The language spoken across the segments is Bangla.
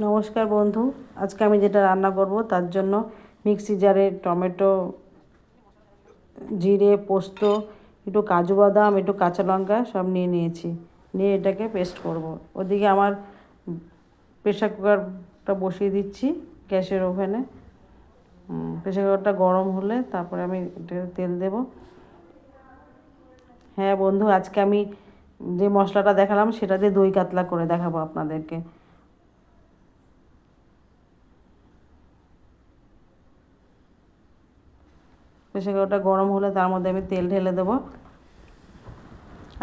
নমস্কার বন্ধু, আজকে আমি যেটা রান্না করব তার জন্য মিক্সি জারে টমেটো, জিরে, পোস্ত, একটু কাজু বাদাম, একটু কাঁচা লঙ্কা সব নিয়ে নিয়েছি। নিয়ে এটাকে পেস্ট করব। ওদিকে আমার প্রেশার কুকারটা বসিয়ে দিচ্ছি গ্যাসের ওভেনে। প্রেশার কুকারটা গরম হলে তারপরে আমি এটাতে তেল দেব। হ্যাঁ বন্ধু, আজকে আমি যে মশলাটা দেখালাম সেটা দিয়ে দই কাতলা করে দেখাবো আপনাদেরকে। প্রেশার কুকারটা গরম হলে তার মধ্যে আমি তেল ঢেলে দেবো।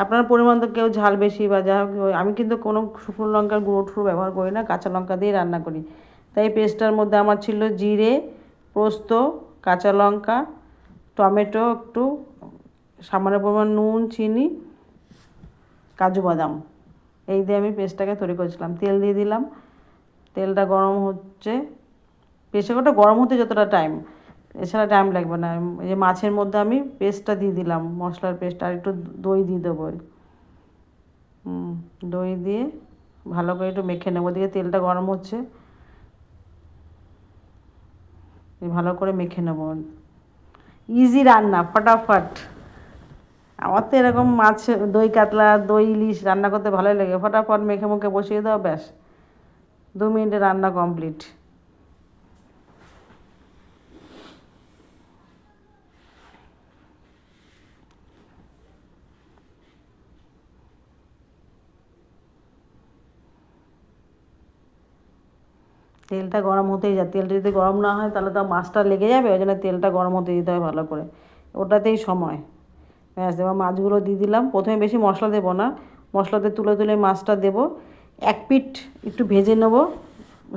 আপনার পরিমাণ তো কেউ ঝাল বেশি বা যা হোক, আমি কিন্তু কোনো শুকনো লঙ্কার গুঁড়ো টুড়ো ব্যবহার করি না, কাঁচা লঙ্কা দিয়ে রান্না করি। তাই পেস্টটার মধ্যে আমার ছিল জিরে, পোস্ত, কাঁচা লঙ্কা, টমেটো, একটু সামান্য পরিমাণ নুন, চিনি, কাজু বাদাম, এই দিয়ে আমি পেস্টটাকে তৈরি করেছিলাম। তেল দিয়ে দিলাম, তেলটা গরম হচ্ছে। প্রেসার কুকারটা গরম হতে যতটা টাইম, এছাড়া টাইম লাগবে না। এই যে মাছের মধ্যে আমি পেস্টটা দিয়ে দিলাম, মশলার পেস্ট, আর একটু দই দিয়ে দেবো। দই দিয়ে ভালো করে একটু মেখে নেবো। ওদিকে তেলটা গরম হচ্ছে, ভালো করে মেখে নেবো। ইজি রান্না, ফটাফট। আমার তো এরকম মাছ, দই কাতলা, দই ইলিশ রান্না করতে ভালোই লাগে। ফটাফট মেখে মুখে বসিয়ে দাও, ব্যাস 2 মিনিটে রান্না কমপ্লিট। তেলটা গরম হতেই যায়। তেলটা যদি গরম না হয় তাহলে তো মাছটা লেগে যাবে, ওই জন্য তেলটা গরম হতে দিতে হয় ভালো করে, ওটাতেই সময়। ব্যাস, এবার মাছগুলো দিয়ে দিলাম। প্রথমে বেশি মশলা দেবো না, মশলাতে তুলে তুলে মাছটা দেবো। এক পিঠ একটু ভেজে নেবো,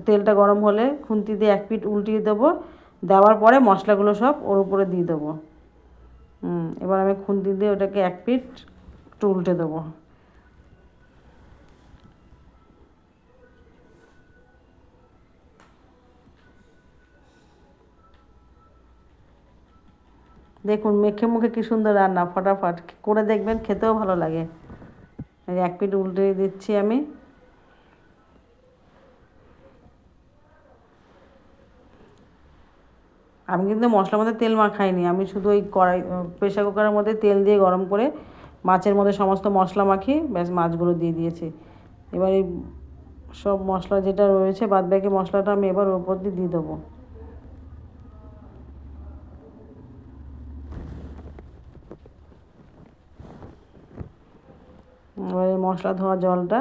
তেলটা গরম হলে খুন্তি দিয়ে এক পিঠ উল্টিয়ে দেবো। দেওয়ার পরে মশলাগুলো সব ওর উপরে দিয়ে দেবো। এবার আমি খুন্তি দিয়ে ওটাকে এক পিঠ একটু উল্টে দেবো। দেখুন মেখে মুখে কী সুন্দর রান্না, ফটাফট করে দেখবেন, খেতেও ভালো লাগে। এই এক পিঠ উল্টে দিচ্ছি আমি। আমি কিন্তু মশলার মধ্যে তেল মাখাইনি, আমি শুধু ওই কড়াই, প্রেশার কুকারের মধ্যে তেল দিয়ে গরম করে মাছের মধ্যে সমস্ত মশলা মাখিয়ে ব্যাস মাছগুলো দিয়ে দিয়েছি। এবার এই সব মশলা যেটা রয়েছে বাদবাকি মশলাটা আমি এবার ওপর দিয়ে দেবো। এবার এই মশলা ধোয়া জলটা,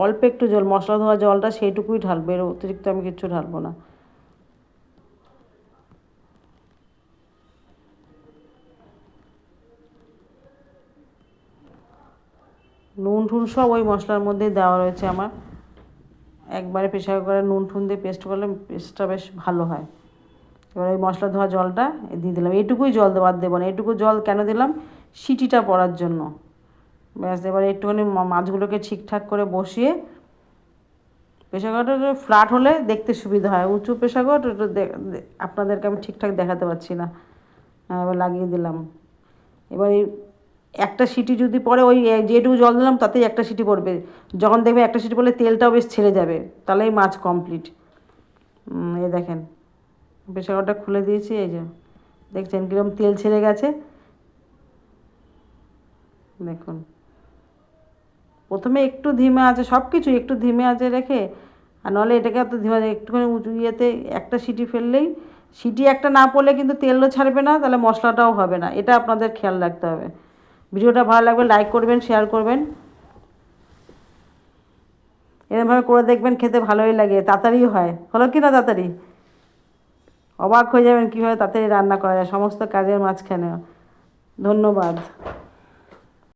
অল্প একটু জল, মশলা ধোয়া জলটা সেইটুকুই ঢালবো, এর অতিরিক্ত আমি কিচ্ছু ঢালবো না। নুন ঠুন সব ওই মশলার মধ্যেই দেওয়া রয়েছে আমার। একবারে প্রেশার কুকারে নুন ঠুন দিয়ে পেস্ট করলে পেস্টটা বেশ ভালো হয়। এবার ওই মশলা ধোয়া জলটা দিয়ে দিলাম। এইটুকুই জল দেওয়ার দেবো না, এইটুকু জল কেন দিলাম, সিটিটা পড়ার জন্য। ব্যাস, এবার একটুখানি মাছগুলোকে ঠিকঠাক করে বসিয়ে, প্রেশার কুকারটা ফ্ল্যাট হলে দেখতে সুবিধা হয়, উঁচু প্রেশার কুকার একটু আপনাদেরকে আমি ঠিকঠাক দেখাতে পারছি না। এবার লাগিয়ে দিলাম। এবার এই একটা সিটি যদি পড়ে, ওই যেটুকু জল দিলাম তাতেই একটা সিটি পড়বে। যখন দেখবে একটা সিটি পড়লে তেলটাও বেশ ছেড়ে যাবে, তাহলেই মাছ কমপ্লিট। এই দেখেন প্রেশার কুকারটা খুলে দিয়েছি, এই যে দেখছেন কীরকম তেল ছেড়ে গেছে। দেখুন, প্রথমে একটু ধিমে আছে, সব কিছু একটু ধিমে আছে রেখে, আর নাহলে এটাকে এত ধিমে একটুখানি উঁচু ইয়েতে একটা সিটি ফেললেই, সিটি একটা না পড়লে কিন্তু তেলও ছাড়বে না, তাহলে মশলাটাও হবে না, এটা আপনাদের খেয়াল রাখতে হবে। ভিডিওটা ভালো লাগবে লাইক করবেন, শেয়ার করবেন। এরকমভাবে করে দেখবেন, খেতে ভালোই লাগে, তাড়াতাড়ি হয়। হলো কি না তাড়াতাড়ি? অবাক হয়ে যাবেন কীভাবে তাড়াতাড়ি রান্না করা যায় সমস্ত কাজের মাঝখানেও। ধন্যবাদ।